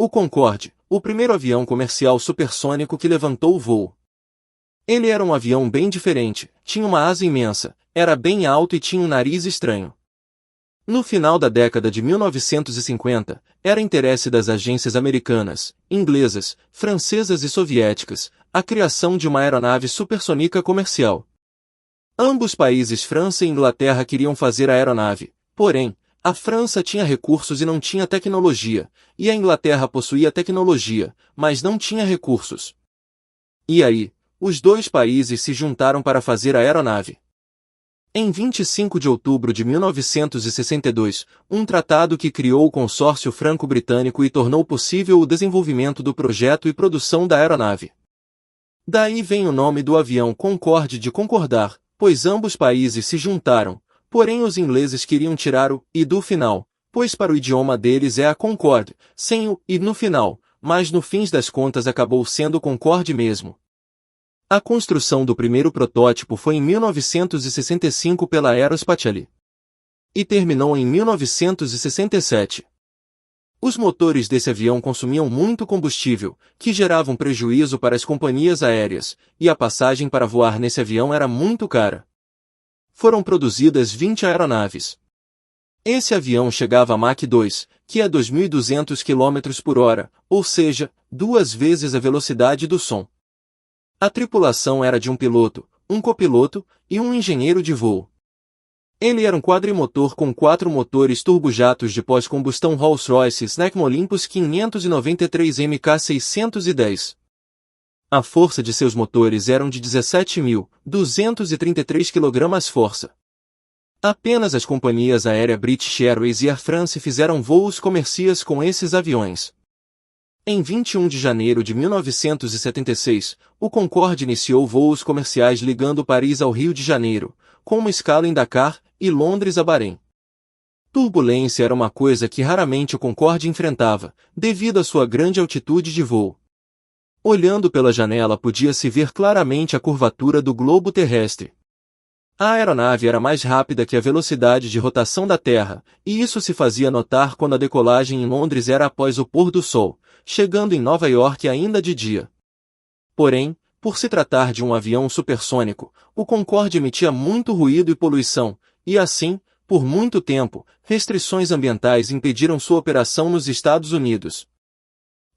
O Concorde, o primeiro avião comercial supersônico que levantou o voo. Ele era um avião bem diferente, tinha uma asa imensa, era bem alto e tinha um nariz estranho. No final da década de 1950, era interesse das agências americanas, inglesas, francesas e soviéticas, a criação de uma aeronave supersônica comercial. Ambos países, França e Inglaterra, queriam fazer a aeronave, porém, a França tinha recursos e não tinha tecnologia, e a Inglaterra possuía tecnologia, mas não tinha recursos. E aí, os dois países se juntaram para fazer a aeronave. Em 25 de outubro de 1962, um tratado que criou o consórcio franco-britânico e tornou possível o desenvolvimento do projeto e produção da aeronave. Daí vem o nome do avião Concorde, de concordar, pois ambos países se juntaram, porém os ingleses queriam tirar o "e" do final, pois para o idioma deles é a Concorde, sem o "e" no final, mas no fim das contas acabou sendo Concorde mesmo. A construção do primeiro protótipo foi em 1965 pela Aerospatiale e terminou em 1967. Os motores desse avião consumiam muito combustível, que geravam prejuízo para as companhias aéreas, e a passagem para voar nesse avião era muito cara. Foram produzidas 20 aeronaves. Esse avião chegava a Mach 2, que é 2.200 km por hora, ou seja, 2 vezes a velocidade do som. A tripulação era de um piloto, um copiloto e um engenheiro de voo. Ele era um quadrimotor com 4 motores turbojatos de pós-combustão Rolls-Royce Snecmo Olympus 593 MK610. A força de seus motores eram de 17.233 kgfm. Apenas as companhias aéreas British Airways e Air France fizeram voos comerciais com esses aviões. Em 21 de janeiro de 1976, o Concorde iniciou voos comerciais ligando Paris ao Rio de Janeiro, com uma escala em Dakar e Londres a Bahrein. Turbulência era uma coisa que raramente o Concorde enfrentava, devido à sua grande altitude de voo. Olhando pela janela podia-se ver claramente a curvatura do globo terrestre. A aeronave era mais rápida que a velocidade de rotação da Terra, e isso se fazia notar quando a decolagem em Londres era após o pôr do sol, chegando em Nova York ainda de dia. Porém, por se tratar de um avião supersônico, o Concorde emitia muito ruído e poluição, e assim, por muito tempo, restrições ambientais impediram sua operação nos Estados Unidos.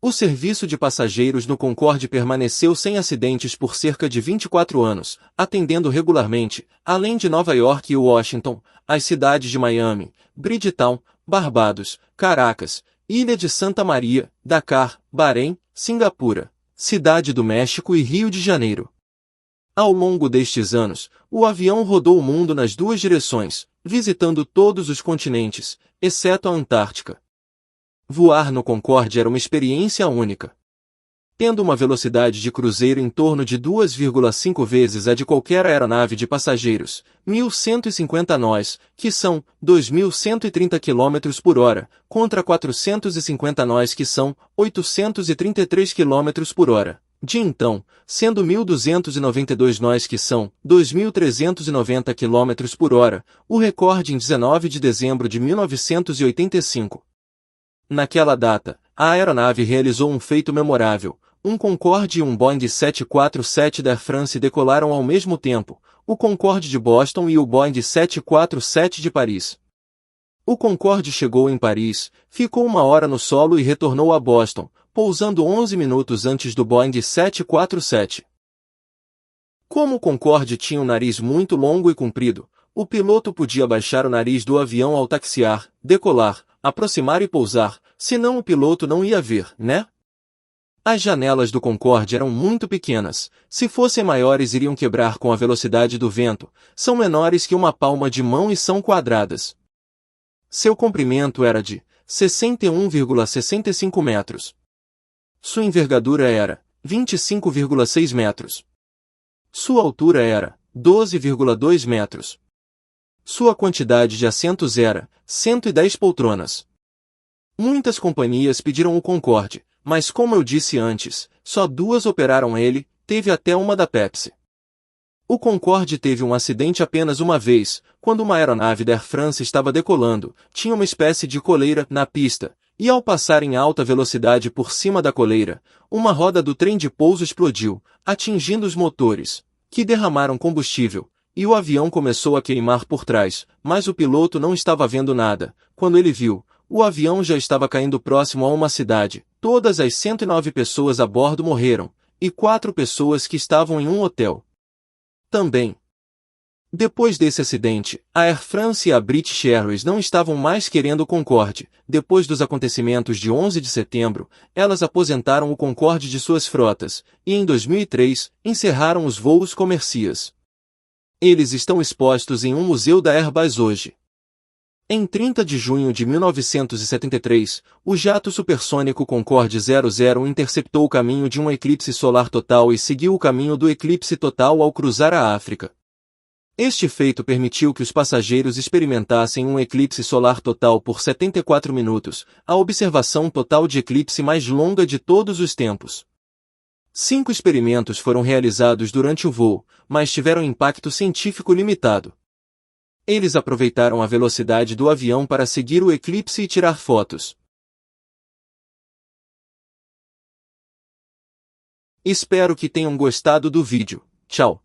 O serviço de passageiros no Concorde permaneceu sem acidentes por cerca de 24 anos, atendendo regularmente, além de Nova York e Washington, as cidades de Miami, Bridgetown, Barbados, Caracas, Ilha de Santa Maria, Dakar, Bahrein, Singapura, Cidade do México e Rio de Janeiro. Ao longo destes anos, o avião rodou o mundo nas 2 direções, visitando todos os continentes, exceto a Antártica. Voar no Concorde era uma experiência única. Tendo uma velocidade de cruzeiro em torno de 2,5 vezes a de qualquer aeronave de passageiros, 1.150 nós, que são 2.130 km por hora, contra 450 nós que são 833 km por hora. De então, sendo 1.292 nós que são 2.390 km por hora, o recorde em 19 de dezembro de 1985. Naquela data, a aeronave realizou um feito memorável. Um Concorde e um Boeing 747 da Air France decolaram ao mesmo tempo, o Concorde de Boston e o Boeing 747 de Paris. O Concorde chegou em Paris, ficou 1 hora no solo e retornou a Boston, pousando 11 minutos antes do Boeing 747. Como o Concorde tinha um nariz muito longo e comprido, o piloto podia baixar o nariz do avião ao taxiar, decolar, aproximar e pousar, senão o piloto não ia ver, né? As janelas do Concorde eram muito pequenas, se fossem maiores iriam quebrar com a velocidade do vento, são menores que uma palma de mão e são quadradas. Seu comprimento era de 61,65 metros. Sua envergadura era 25,6 metros. Sua altura era 12,2 metros. Sua quantidade de assentos era 110 poltronas. Muitas companhias pediram o Concorde, mas como eu disse antes, só 2 operaram ele, teve até uma da Pepsi. O Concorde teve um acidente apenas uma vez, quando uma aeronave da Air France estava decolando, tinha uma espécie de coleira na pista, E ao passar em alta velocidade por cima da coleira, uma roda do trem de pouso explodiu, atingindo os motores, que derramaram combustível, e o avião começou a queimar por trás, mas o piloto não estava vendo nada. Quando ele viu, o avião já estava caindo próximo a uma cidade. Todas as 109 pessoas a bordo morreram, e 4 pessoas que estavam em um hotel também. Depois desse acidente, a Air France e a British Airways não estavam mais querendo o Concorde. Depois dos acontecimentos de 11 de setembro, elas aposentaram o Concorde de suas frotas, e em 2003, encerraram os voos comerciais. Eles estão expostos em um museu da Airbus hoje. Em 30 de junho de 1973, o jato supersônico Concorde 00 interceptou o caminho de um eclipse solar total e seguiu o caminho do eclipse total ao cruzar a África. Este feito permitiu que os passageiros experimentassem um eclipse solar total por 74 minutos, a observação total de eclipse mais longa de todos os tempos. 5 experimentos foram realizados durante o voo, mas tiveram impacto científico limitado. Eles aproveitaram a velocidade do avião para seguir o eclipse e tirar fotos. Espero que tenham gostado do vídeo. Tchau!